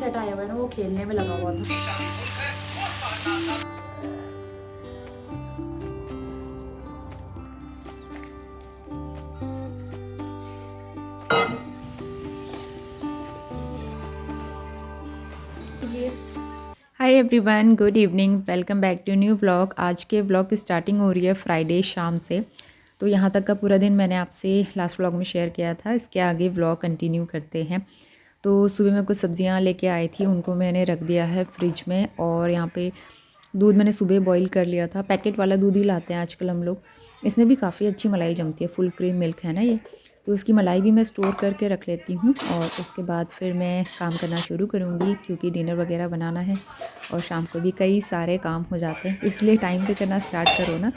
Set आया हुआ है ना, वो खेलने में लगा हुआ था। Hi everyone, good evening, welcome back to new vlog. आज के व्लॉग की स्टार्टिंग हो रही है फ्राइडे शाम से। तो यहाँ तक का पूरा दिन मैंने आपसे लास्ट व्लॉग में शेयर किया था। इसके आगे व्लॉग कंटिन्यू करते हैं। तो सुबह मैं कुछ सब्जियाँ लेके आई थी, उनको मैंने रख दिया है फ्रिज में। और यहाँ पे दूध मैंने सुबह बॉईल कर लिया था। पैकेट वाला दूध ही लाते हैं आजकल हम लोग। इसमें भी काफ़ी अच्छी मलाई जमती है, फुल क्रीम मिल्क है ना ये। तो इसकी मलाई भी मैं स्टोर करके रख लेती हूँ और उसके बाद फिर मैं काम करना शुरू करूँगी, क्योंकि डिनर वगैरह बनाना है और शाम को भी कई सारे काम हो जाते हैं। तो इसलिए टाइम से करना स्टार्ट करो ना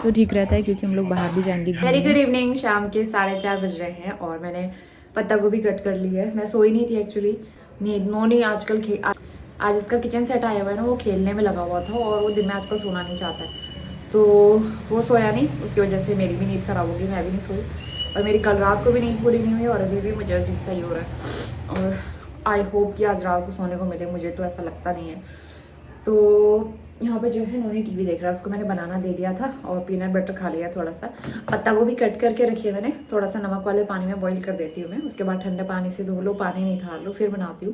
तो ठीक रहता है, क्योंकि हम लोग बाहर भी जाएंगे घूमने। Very good evening. शाम के 4:30 बज रहे हैं और मैंने पत्ता गोभी कट कर ली है। मैं सोई नहीं थी एक्चुअली। नोनी आजकल आज उसका किचन सेट आया हुआ है ना, वो खेलने में लगा हुआ था और वो दिन में आजकल सोना नहीं चाहता है। तो वो सोया नहीं, उसकी वजह से मेरी भी नींद खराब होगी, मैं भी नहीं सोई। और मेरी कल रात को भी नींद पूरी नहीं हुई और अभी भी मुझे अजीब सा ही हो रहा है। और आई होप कि आज रात को सोने को मिले, मुझे तो ऐसा लगता नहीं है। तो यहाँ पे जो है नोनी टीवी देख रहा है, उसको मैंने बनाना दे दिया था और पीनट बटर खा लिया थोड़ा सा। पत्ता गोभी कट करके रखी है मैंने, थोड़ा सा नमक वाले पानी में बॉईल कर देती हूँ मैं। उसके बाद ठंडे पानी से धो लो, पानी नहीं निकाल लो, फिर बनाती हूँ।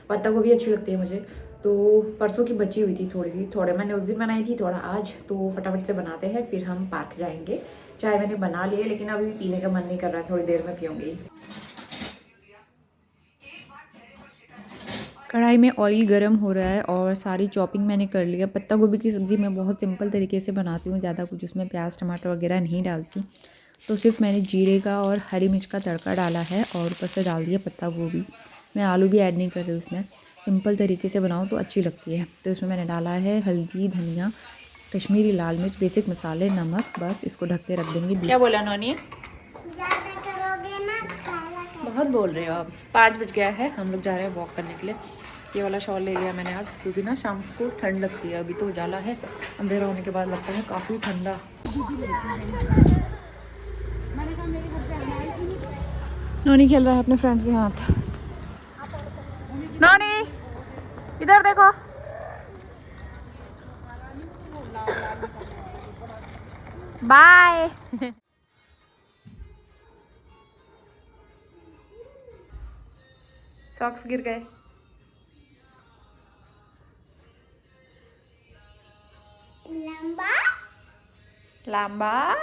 पत्ता गोभी अच्छी लगती है मुझे। तो परसों की बची हुई थी थोड़े मैंने उस दिन बनाई थी, थोड़ा आज। तो फटाफट से बनाते हैं, फिर हम पार्क जाएंगे। चाय मैंने बना ली है, लेकिन अभी पीने का मन नहीं कर रहा है, थोड़ी देर में पीऊँगी। कढ़ाई में ऑयल गरम हो रहा है और सारी चॉपिंग मैंने कर लिया। पत्ता गोभी की सब्ज़ी मैं बहुत सिंपल तरीके से बनाती हूँ, ज़्यादा कुछ उसमें प्याज टमाटर वगैरह नहीं डालती। तो सिर्फ मैंने जीरे का और हरी मिर्च का तड़का डाला है और ऊपर से डाल दिया पत्ता गोभी। मैं आलू भी ऐड नहीं कर रही उसमें। सिंपल तरीके से बनाऊँ तो अच्छी लगती है। तो इसमें मैंने डाला है हल्दी, धनिया, कश्मीरी लाल मिर्च, बेसिक मसाले, नमक। बस इसको ढक के रख देंगे। क्या बोला नोनी? बहुत बोल रहे हो आप। 5 बज गया है, हम लोग जा रहे हैं वॉक करने के लिए। ये वाला शॉल ले लिया मैंने आज, क्योंकि ना शाम को ठंड लगती है। अभी तो उजाला है, अंधेरा होने के बाद लगता है काफ़ी ठंडा। नोनी खेल रहा है अपने फ्रेंड्स के साथ। नोनी इधर देखो। बाय। सॉक्स गिर गए। लंबा लंबा।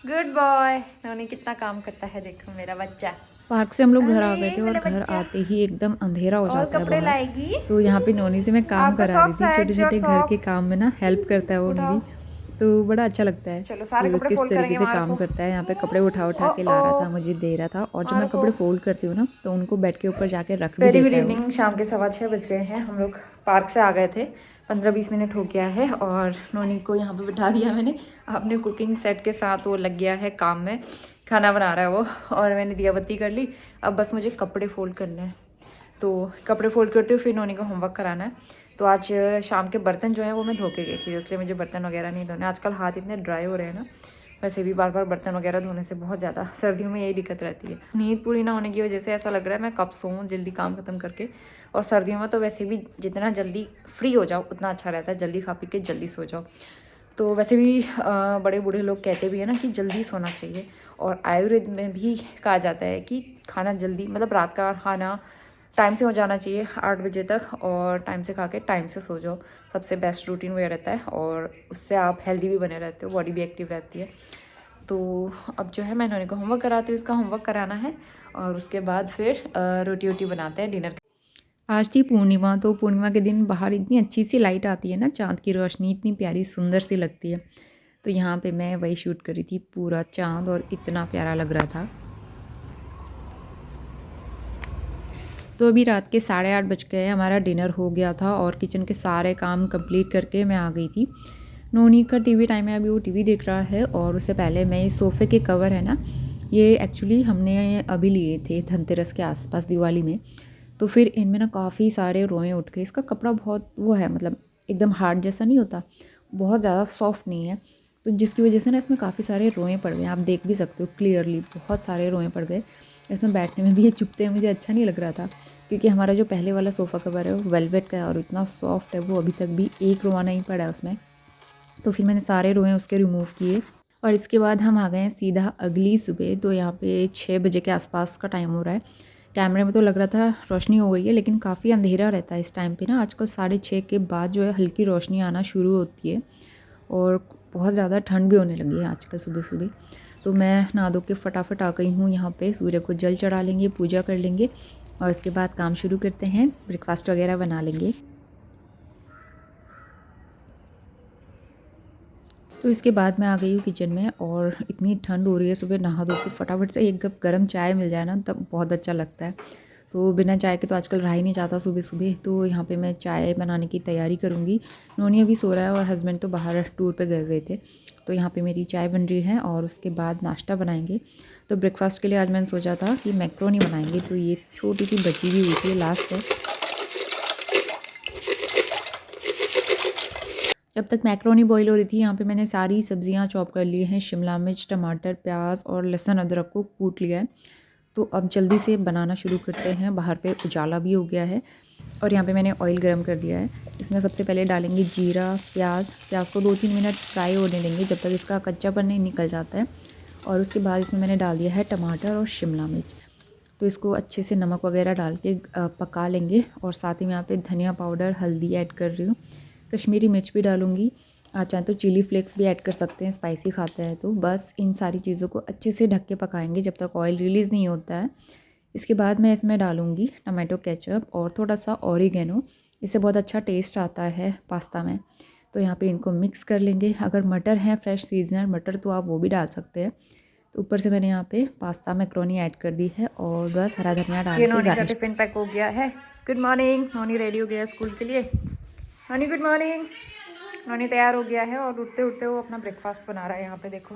Good boy. नोनी कितना काम करता है, देखो मेरा बच्चा। पार्क से हम लोग घर आ गए थे और मेरा घर बच्चा। आते ही एकदम अंधेरा हो और जाता है कपड़े बाहर। लाएगी। तो यहाँ पे नोनी से मैं काम आपका करा रही सॉक्स थी, है, छोटे योर छोटे घर के सॉक्स। काम में ना हेल्प करता है वो उठाओ। मेरी। तो बड़ा अच्छा लगता है चलो सारे कि वो कपड़े किस फोल्ड तरीके करेंगे, से वहाँ काम रखो। करता है। यहाँ पे कपड़े उठा उठा ओ के ला रहा ओ था, मुझे दे रहा था। और जब वहाँ मैं रखो। कपड़े फोल्ड करती हूँ ना तो उनको बेड के ऊपर जाके रख भी वेरी गुड देता है वो। इवनिंग। शाम के 6:15 बज गए हैं। हम लोग पार्क से आ गए थे, 15-20 मिनट हो गया है। और नोनी को यहाँ पे बिठा दिया मैंने अपने कुकिंग सेट के साथ। वो लग गया है काम में, खाना बना रहा है वो। और मैंने दिया बत्ती कर ली। अब बस मुझे कपड़े फोल्ड करने हैं, तो कपड़े फोल्ड करती हूँ, फिर नोनी को होमवर्क कराना है। तो आज शाम के बर्तन जो है वो मैं धो के गई थी, इसलिए मुझे बर्तन वगैरह नहीं धोने। आजकल हाथ इतने ड्राई हो रहे हैं ना, वैसे भी बार बार बर्तन वगैरह धोने से बहुत ज़्यादा सर्दियों में यही दिक्कत रहती है। नींद पूरी ना होने की वजह से ऐसा लग रहा है मैं कब सोऊं जल्दी काम खत्म करके। और सर्दियों में तो वैसे भी जितना जल्दी फ्री हो जाओ उतना अच्छा रहता है, जल्दी खा पी के जल्दी सो जाओ। तो वैसे भी बड़े बूढ़े लोग कहते भी है ना कि जल्दी सोना चाहिए। और आयुर्वेद में भी कहा जाता है कि खाना जल्दी, मतलब रात का खाना टाइम से हो जाना चाहिए 8 बजे तक, और टाइम से खा के टाइम से सो जाओ। सबसे बेस्ट रूटीन वही रहता है और उससे आप हेल्दी भी बने रहते हो, बॉडी भी एक्टिव रहती है। तो अब जो है मैं नोनी को होमवर्क कराती हूँ, इसका होमवर्क कराना है। और उसके बाद फिर रोटी वोटी बनाते हैं डिनर। आज थी पूर्णिमा, तो पूर्णिमा के दिन बाहर इतनी अच्छी सी लाइट आती है ना, चाँद की रोशनी इतनी प्यारी सुंदर सी लगती है। तो यहाँ पे मैं वही शूट करी थी, पूरा चाँद, और इतना प्यारा लग रहा था। तो अभी रात के 8:30 बज गए, हमारा डिनर हो गया था और किचन के सारे काम कंप्लीट करके मैं आ गई थी। नोनी का टीवी टाइम है, अभी वो टीवी देख रहा है। और उससे पहले मैं इस सोफ़े के कवर है ना, ये एक्चुअली हमने अभी लिए थे धनतेरस के आसपास, दिवाली में। तो फिर इनमें ना काफ़ी सारे रोएं उठ गए। इसका कपड़ा बहुत वो है, मतलब एकदम हार्ड जैसा नहीं होता, बहुत ज़्यादा सॉफ्ट नहीं है। तो जिसकी वजह से ना इसमें काफ़ी सारे रोएं पड़ गए, आप देख भी सकते हो क्लियरली, बहुत सारे रोएं पड़ गए। इसमें बैठने में भी ये चुभते हैं, मुझे अच्छा नहीं लग रहा था क्योंकि हमारा जो पहले वाला सोफ़ा कवर है वो वेलवेट का है और इतना सॉफ्ट है, वो अभी तक भी एक रोआ नहीं पड़ा है उसमें। तो फिर मैंने सारे रोए उसके रिमूव किए और इसके बाद हम आ गए हैं सीधा अगली सुबह। तो यहाँ पे 6 बजे के आसपास का टाइम हो रहा है। कैमरे में तो लग रहा था रोशनी हो गई है, लेकिन काफ़ी अंधेरा रहता है इस टाइम पे ना। आजकल 6:30 के बाद जो है हल्की रोशनी आना शुरू होती है और बहुत ज़्यादा ठंड भी होने लगी है आजकल सुबह सुबह। तो मैं नहा धो के फटाफट आ गई हूँ यहाँ पे। सूर्य को जल चढ़ा लेंगे, पूजा कर लेंगे और उसके बाद काम शुरू करते हैं, ब्रेकफास्ट वगैरह बना लेंगे। तो इसके बाद मैं आ गई हूँ किचन में और इतनी ठंड हो रही है, सुबह नहा धो के फटाफट से एक कप गर्म चाय मिल जाए ना तब बहुत अच्छा लगता है। तो बिना चाय के तो आजकल रहा ही नहीं जाता सुबह सुबह। तो यहाँ पे मैं चाय बनाने की तैयारी करूँगी। नोनी अभी सो रहा है और हस्बैंड तो बाहर टूर पे गए हुए थे। तो यहाँ पे मेरी चाय बन रही है और उसके बाद नाश्ता बनाएंगे। तो ब्रेकफास्ट के लिए आज मैंने सोचा था कि मैक्रोनी बनाएंगे, तो ये छोटी सी बची हुई थी, लास्ट है। जब तक मैक्रोनी बॉईल हो रही थी यहाँ पे मैंने सारी सब्जियां चॉप कर ली हैं। शिमला मिर्च, टमाटर, प्याज और लहसुन अदरक को कूट लिया है। तो अब जल्दी से बनाना शुरू करते हैं। बाहर पे उजाला भी हो गया है और यहाँ पे मैंने ऑयल गरम कर दिया है। इसमें सबसे पहले डालेंगे जीरा, प्याज को 2-3 मिनट फ्राई होने देंगे जब तक इसका कच्चापन नहीं निकल जाता है। और उसके बाद इसमें मैंने डाल दिया है टमाटर और शिमला मिर्च। तो इसको अच्छे से नमक वगैरह डाल के पका लेंगे और साथ ही में यहाँ पे धनिया पाउडर, हल्दी ऐड कर रही हूँ। कश्मीरी मिर्च भी डालूँगी, आप चाहें तो चिली फ्लेक्स भी ऐड कर सकते हैं, स्पाइसी खाते हैं तो। बस इन सारी चीज़ों को अच्छे से ढक के पकाएंगे जब तक ऑयल रिलीज़ नहीं होता है। इसके बाद मैं इसमें डालूँगी टमाटो केचप और थोड़ा सा ऑरिगेनो, इससे बहुत अच्छा टेस्ट आता है पास्ता में। तो यहाँ पे इनको मिक्स कर लेंगे। अगर मटर है फ्रेश सीजनल मटर तो आप वो भी डाल सकते हैं। तो ऊपर से मैंने यहाँ पे पास्ता मैक्रोनी ऐड कर दी है और बस हरा धनिया डाल के नोनी का गार्निश। टिफिन पैक हो गया है। गुड मॉर्निंग, नोनी रेडी हो गया है स्कूल के लिए। नोनी गुड मॉर्निंग। नोनी तैयार हो गया है और उठते उठते वो अपना ब्रेकफास्ट बना रहा है। यहाँ पे देखो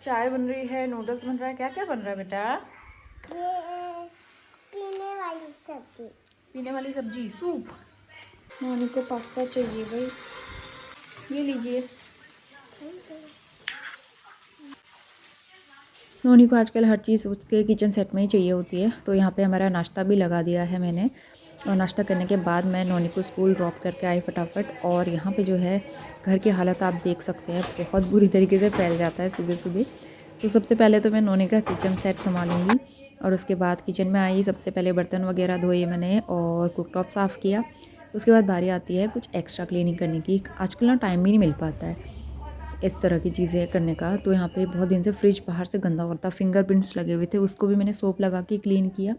चाय बन रही है, नूडल्स बन रहा है। क्या क्या बन रहा है बेटा? ये पीने वाली सब्जी। पीने वाली सब्जी, सूप। नोनी को पास्ता चाहिए भाई, ये लीजिए। नोनी को आजकल हर चीज़ उसके किचन सेट में ही चाहिए होती है। तो यहाँ पे हमारा नाश्ता भी लगा दिया है मैंने और नाश्ता करने के बाद मैं नोनी को स्कूल ड्रॉप करके आई फटाफट। और यहाँ पे जो है घर की हालत आप देख सकते हैं, बहुत बुरी तरीके से फैल जाता है सुबह सुबह। तो सबसे पहले तो मैं नोनी का किचन सेट संभालूंगी और उसके बाद किचन में आई। सबसे पहले बर्तन वगैरह धोए मैंने और कुकटॉप साफ़ किया। उसके बाद बारी आती है कुछ एक्स्ट्रा क्लीनिंग करने की। आजकल ना टाइम भी नहीं मिल पाता है इस तरह की चीज़ें करने का। तो यहाँ पे बहुत दिन से फ्रिज बाहर से गंदा होता, फिंगरप्रिंट्स लगे हुए थे, उसको भी मैंने सोप लगा के क्लीन किया।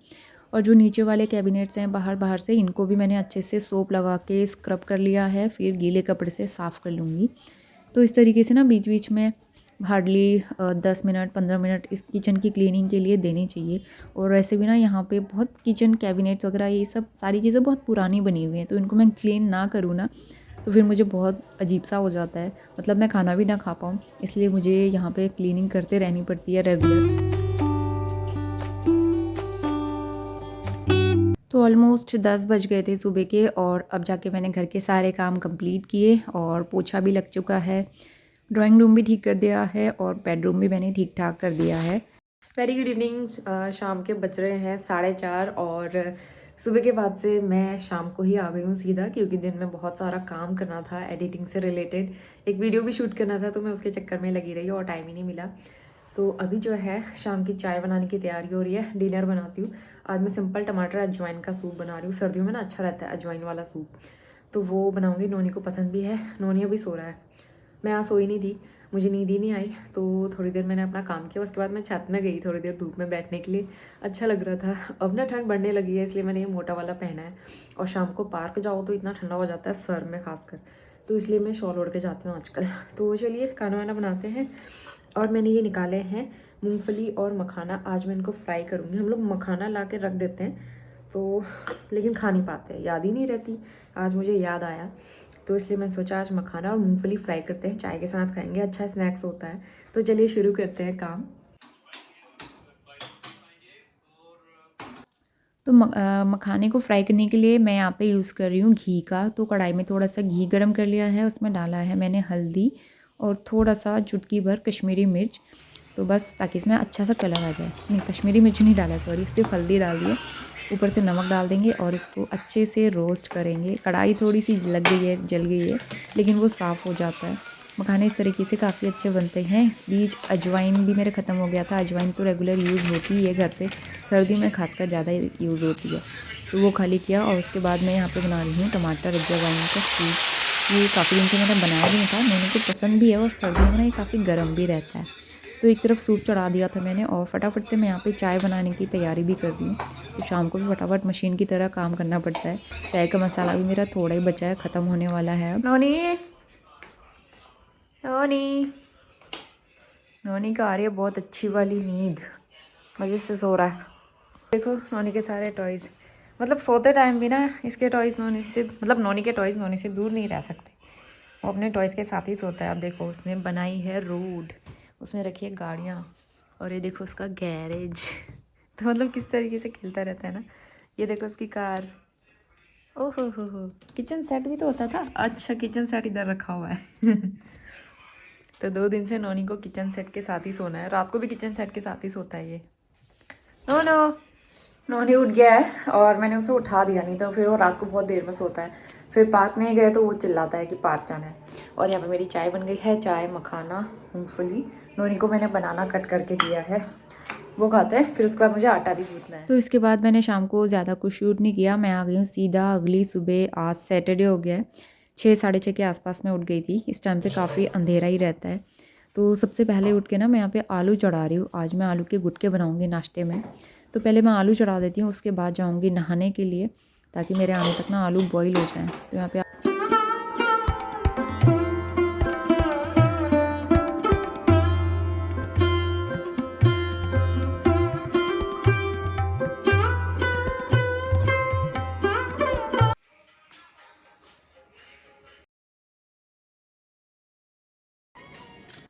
और जो नीचे वाले कैबिनेट्स हैं बाहर से, इनको भी मैंने अच्छे से सोप लगा के स्क्रब कर लिया है, फिर गीले कपड़े से साफ़ कर लूँगी। तो इस तरीके से ना बीच बीच में हार्डली 10 मिनट 15 मिनट इस किचन की क्लीनिंग के लिए देने चाहिए। और वैसे भी ना यहाँ पे बहुत किचन कैबिनेट्स वगैरह ये सब सारी चीज़ें बहुत पुरानी बनी हुई हैं, तो इनको मैं क्लीन ना करूँ ना तो फिर मुझे बहुत अजीब सा हो जाता है, मतलब मैं खाना भी ना खा पाऊँ। इसलिए मुझे यहाँ पे क्लीनिंग करते रहनी पड़ती है रेगुलर। तो ऑलमोस्ट 10 बज गए थे सुबह के और अब जाके मैंने घर के सारे काम कंप्लीट किए और पोछा भी लग चुका है, ड्राइंग रूम भी ठीक कर दिया है और बेडरूम भी मैंने ठीक ठाक कर दिया है। Very good evening. शाम के बज रहे हैं 4:30 और सुबह के बाद से मैं शाम को ही आ गई हूँ सीधा, क्योंकि दिन में बहुत सारा काम करना था एडिटिंग से रिलेटेड, एक वीडियो भी शूट करना था, तो मैं उसके चक्कर में लगी रही और टाइम ही नहीं मिला। तो अभी जो है शाम की चाय बनाने की तैयारी हो रही है, डिनर बनाती हूँ। आज मैं सिंपल टमाटर अजवाइन का सूप बना रही हूँ, सर्दियों में ना अच्छा रहता है अजवाइन वाला सूप, तो वो बनाऊँगी। नोनी को पसंद भी है। नोनी अभी सो रहा है, मैं आज सोई नहीं थी, मुझे नींद ही नहीं आई। तो थोड़ी देर मैंने अपना काम किया, उसके बाद मैं छत में गई थोड़ी देर धूप में बैठने के लिए, अच्छा लग रहा था। अब ना ठंड बढ़ने लगी है, इसलिए मैंने ये मोटा वाला पहना है। और शाम को पार्क जाओ तो इतना ठंडा हो जाता है सर में खासकर, तो इसलिए मैं शॉल ओढ़ के जाती हूँ आजकल। तो चलिए खाना वाना बनाते हैं। और मैंने ये निकाले हैं मूंगफली और मखाना, आज मैं इनको फ्राई करूँगी। हम लोग मखाना ला के रख देते हैं तो, लेकिन खा नहीं पाते, याद ही नहीं रहती। आज मुझे याद आया तो इसलिए मैंने सोचा आज मखाना और मूंगफली फ्राई करते हैं, चाय के साथ खाएंगे, अच्छा स्नैक्स होता है। तो चलिए शुरू करते हैं काम। तो मखाने को फ्राई करने के लिए मैं यहाँ पे यूज़ कर रही हूँ घी का। तो कढ़ाई में थोड़ा सा घी गरम कर लिया है, उसमें डाला है मैंने हल्दी और थोड़ा सा चुटकी भर कश्मीरी मिर्च। तो बस ताकि इसमें अच्छा सा कलर आ जाए। नहीं, कश्मीरी मिर्च नहीं डाला, सॉरी, सिर्फ हल्दी डाल दिए। ऊपर से नमक डाल देंगे और इसको अच्छे से रोस्ट करेंगे। कढ़ाई थोड़ी सी लग गई है, जल गई है, लेकिन वो साफ़ हो जाता है। मखाने इस तरीके से काफ़ी अच्छे बनते हैं। इस बीच अजवाइन भी मेरे ख़त्म हो गया था। अजवाइन तो रेगुलर यूज़ होती ही है घर पे, सर्दी में खासकर ज़्यादा यूज़ होती है, तो वो खाली किया। और उसके बाद मैं यहाँ पे बना रही हूँ टमाटर अजवाइन का सूप। ये काफ़ी दिन से मैंने बनाया भी नहीं था, मैंने को पसंद भी है और सर्दियों में ना ये काफ़ी गर्म भी रहता है। तो एक तरफ सूप चढ़ा दिया था मैंने और फटाफट से मैं यहाँ पे चाय बनाने की तैयारी भी कर दी हूँ। तो शाम को भी फटाफट मशीन की तरह काम करना पड़ता है। चाय का मसाला भी मेरा थोड़ा ही बचा है, ख़त्म होने वाला है अब। नोनी, नोनी, नोनी का आ रही है बहुत अच्छी वाली नींद, मज़े से सो रहा है। देखो नोनी के सारे टॉयज़, मतलब सोते टाइम भी ना इसके टॉयज़ नोनी से, मतलब नोनी के टॉयज़ नोनी से दूर नहीं रह सकते। वो अपने टॉयज़ के साथ ही सोता है। अब देखो उसने बनाई है रोड, उसमें रखी है गाड़ियाँ, और ये देखो उसका गैरेज। तो मतलब किस तरीके से खेलता रहता है ना। ये देखो उसकी कार। ओहो हो, किचन सेट भी तो होता था। अच्छा, किचन सेट इधर रखा हुआ है। तो 2 दिन से नोनी को किचन सेट के साथ ही सोना है। रात को भी किचन सेट के साथ ही सोता है ये। नो नो, नोनी उठ गया है और मैंने उसे उठा दिया, नहीं तो फिर वो रात को बहुत देर में सोता है। फिर पार्क में गए तो वो चिल्लाता है कि पार्क जाना है। और यहाँ पे मेरी चाय बन गई है, चाय मखाना मूंगफली। नोनी को मैंने बनाना कट करके दिया है, वो खाता है। फिर उसके बाद मुझे आटा भी गूंथना है। तो इसके बाद मैंने शाम को ज़्यादा कुछ शूट नहीं किया, मैं आ गई हूँ सीधा अगली सुबह। आज सैटरडे हो गया है, 6 साढ़े 6 के आसपास मैं उठ गई थी। इस टाइम पे काफ़ी अंधेरा ही रहता है। तो सबसे पहले उठ के ना मैं यहाँ पे आलू चढ़ा रही हूँ। आज मैं आलू के गुटके बनाऊँगी नाश्ते में। तो पहले मैं आलू चढ़ा देती हूँ, उसके बाद जाऊँगी नहाने के लिए, ताकि मेरे आने तक ना आलू बॉईल हो जाएँ। तो यहाँ पे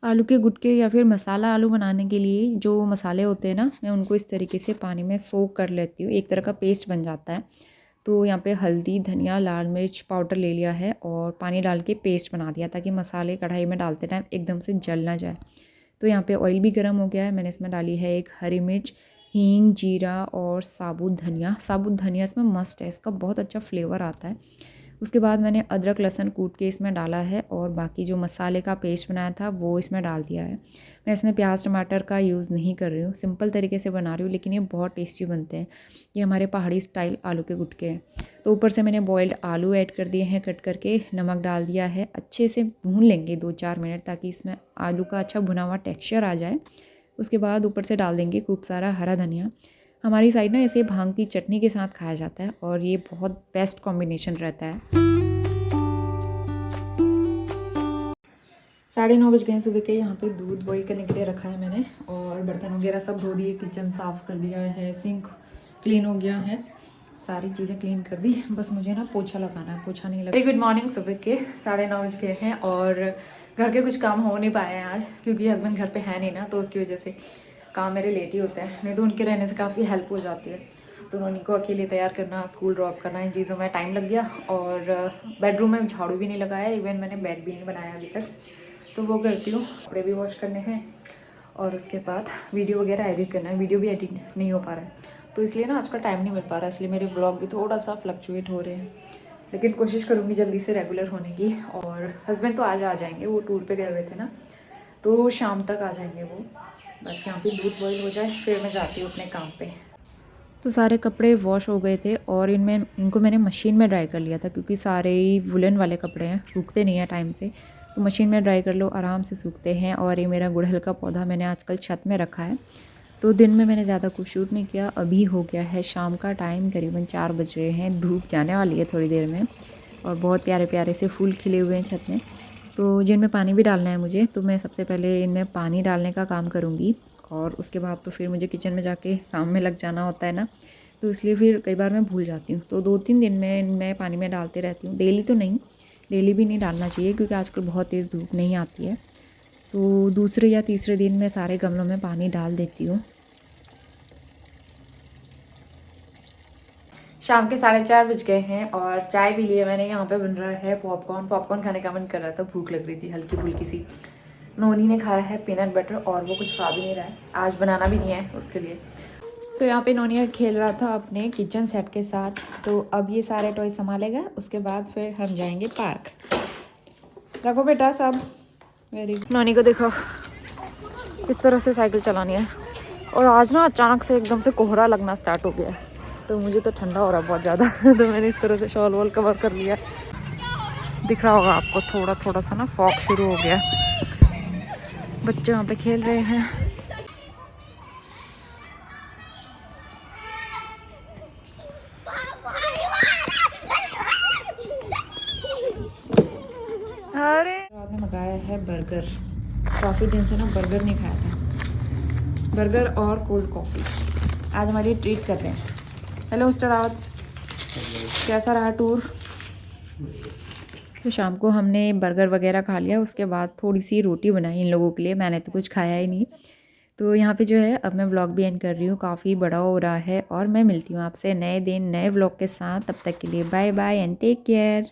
आलू के गुटके या फिर मसाला आलू बनाने के लिए जो मसाले होते हैं ना, मैं उनको इस तरीके से पानी में सोक कर लेती हूँ। एक तरह का पेस्ट बन जाता है। तो यहाँ पे हल्दी, धनिया, लाल मिर्च पाउडर ले लिया है और पानी डाल के पेस्ट बना दिया, ताकि मसाले कढ़ाई में डालते टाइम एकदम से जल ना जाए। तो यहाँ पे ऑयल भी गर्म हो गया है। मैंने इसमें डाली है एक हरी मिर्च, हींग, जीरा और साबुत धनिया। साबुत धनिया इसमें मस्ट है, इसका बहुत अच्छा फ्लेवर आता है। उसके बाद मैंने अदरक लहसुन कूट के इसमें डाला है और बाकी जो मसाले का पेस्ट बनाया था वो इसमें डाल दिया है। मैं इसमें प्याज टमाटर का यूज़ नहीं कर रही हूँ, सिंपल तरीके से बना रही हूँ, लेकिन ये बहुत टेस्टी बनते हैं। ये हमारे पहाड़ी स्टाइल आलू के गुटके हैं। तो ऊपर से मैंने बॉइल्ड आलू ऐड कर दिए हैं कट करके, नमक डाल दिया है। अच्छे से भून लेंगे 2-4 मिनट, ताकि इसमें आलू का अच्छा भुना हुआ टेक्स्चर आ जाए। उसके बाद ऊपर से डाल देंगे खूब सारा हरा धनिया। हमारी साइड ना इसे भांग की चटनी के साथ खाया जाता है और ये बहुत बेस्ट कॉम्बिनेशन रहता है। 9:30 बज गए हैं सुबह के। यहाँ पे दूध बॉईल करने के लिए रखा है मैंने, और बर्तन वगैरह सब धो दिए, किचन साफ़ कर दिया है, सिंक क्लीन हो गया है, सारी चीज़ें क्लीन कर दी। बस मुझे ना पोछा लगाना है, पोछा नहीं लगा। गुड मॉर्निंग, सुबह के 9:30 बज गए हैं और घर के कुछ काम हो नहीं पाए हैं आज, क्योंकि हस्बैंड घर पे है नहीं ना, तो उसकी वजह से काम मेरे लेट ही होते हैं। नहीं तो उनके रहने से काफ़ी हेल्प हो जाती है। तो नोनी को अकेले तैयार करना, स्कूल ड्रॉप करना, इन चीज़ों में टाइम लग गया। और बेडरूम में झाड़ू भी नहीं लगाया, इवन मैंने बेड भी नहीं बनाया अभी तक, तो वो करती हूँ। कपड़े भी वॉश करने हैं और उसके बाद वीडियो वगैरह एडिट करना है। वीडियो भी एडिट नहीं हो पा रहा है, तो इसलिए ना आजकल टाइम नहीं मिल पा रहा, इसलिए मेरे ब्लॉग भी थोड़ा सा फ्लक्चुएट हो रहे हैं। लेकिन कोशिश करूँगी जल्दी से रेगुलर होने की। और हस्बैंड तो आज आ जाएंगे, वो टूर पे गए हुए थे ना, तो शाम तक आ जाएंगे वो। बस यहाँ पे दूध बॉईल हो जाए, फिर मैं जाती हूँ अपने काम पे। तो सारे कपड़े वॉश हो गए थे और इनको मैंने मशीन में ड्राई कर लिया था, क्योंकि सारे ही वुलन वाले कपड़े हैं, सूखते नहीं हैं टाइम से। तो मशीन में ड्राई कर लो, आराम से सूखते हैं। और ये मेरा गुड़हल का पौधा मैंने आजकल छत में रखा है। तो दिन में मैंने ज़्यादा कुछ शूट नहीं किया। अभी हो गया है शाम का टाइम, करीबन 4 बज रहे हैं, धूप जाने वाली है थोड़ी देर में। और बहुत प्यारे प्यारे से फूल खिले हुए हैं छत में, तो जिनमें पानी भी डालना है मुझे। तो मैं सबसे पहले इनमें पानी डालने का काम करूँगी, और उसके बाद तो फिर मुझे किचन में जाके काम में लग जाना होता है ना, तो इसलिए फिर कई बार मैं भूल जाती हूँ। तो 2-3 दिन में इनमें पानी में डालते रहती हूँ, डेली तो नहीं, डेली भी नहीं डालना चाहिए, क्योंकि आजकल बहुत तेज़ धूप नहीं आती है। तो दूसरे या तीसरे दिन मैं सारे गमलों में पानी डाल देती हूँ। शाम के 4:30 बज गए हैं और चाय भी लिया मैंने। यहाँ पे बन रहा है पॉपकॉर्न। पॉपकॉर्न खाने का मन कर रहा था, भूख लग रही थी हल्की फुल्की सी, नोनी ने खाया है पीनट बटर और वो कुछ खा भी नहीं रहा है, आज बनाना भी नहीं है उसके लिए। तो यहाँ पे नोनिया खेल रहा था अपने किचन सेट के साथ। तो अब ये सारे टॉय संभालेगा, उसके बाद फिर हम जाएंगे पार्क। रखो बेटा सब। Very good. नोनी को देखो इस तरह से साइकिल चलानी है। और आज ना अचानक से एकदम से कोहरा लगना स्टार्ट हो गया है, तो मुझे तो ठंडा हो रहा है बहुत ज़्यादा तो मैंने इस तरह से शॉल वॉल कवर कर लिया। दिख रहा होगा आपको थोड़ा थोड़ा सा ना फॉग शुरू हो गया। बच्चे वहाँ पे खेल रहे हैं। अरे बाद में मंगाया है बर्गर। काफ़ी दिन से ना बर्गर नहीं खाया था। बर्गर और कोल्ड कॉफ़ी आज हमारी ट्रीट कर रहे हैं। हेलो मिस्टर रावत, कैसा रहा टूर? तो शाम को हमने बर्गर वगैरह खा लिया, उसके बाद थोड़ी सी रोटी बनाई इन लोगों के लिए। मैंने तो कुछ खाया ही नहीं। तो यहाँ पे जो है अब मैं व्लॉग भी एंड कर रही हूँ, काफ़ी बड़ा हो रहा है। और मैं मिलती हूँ आपसे नए दिन नए व्लॉग के साथ। तब तक के लिए bye bye and take care.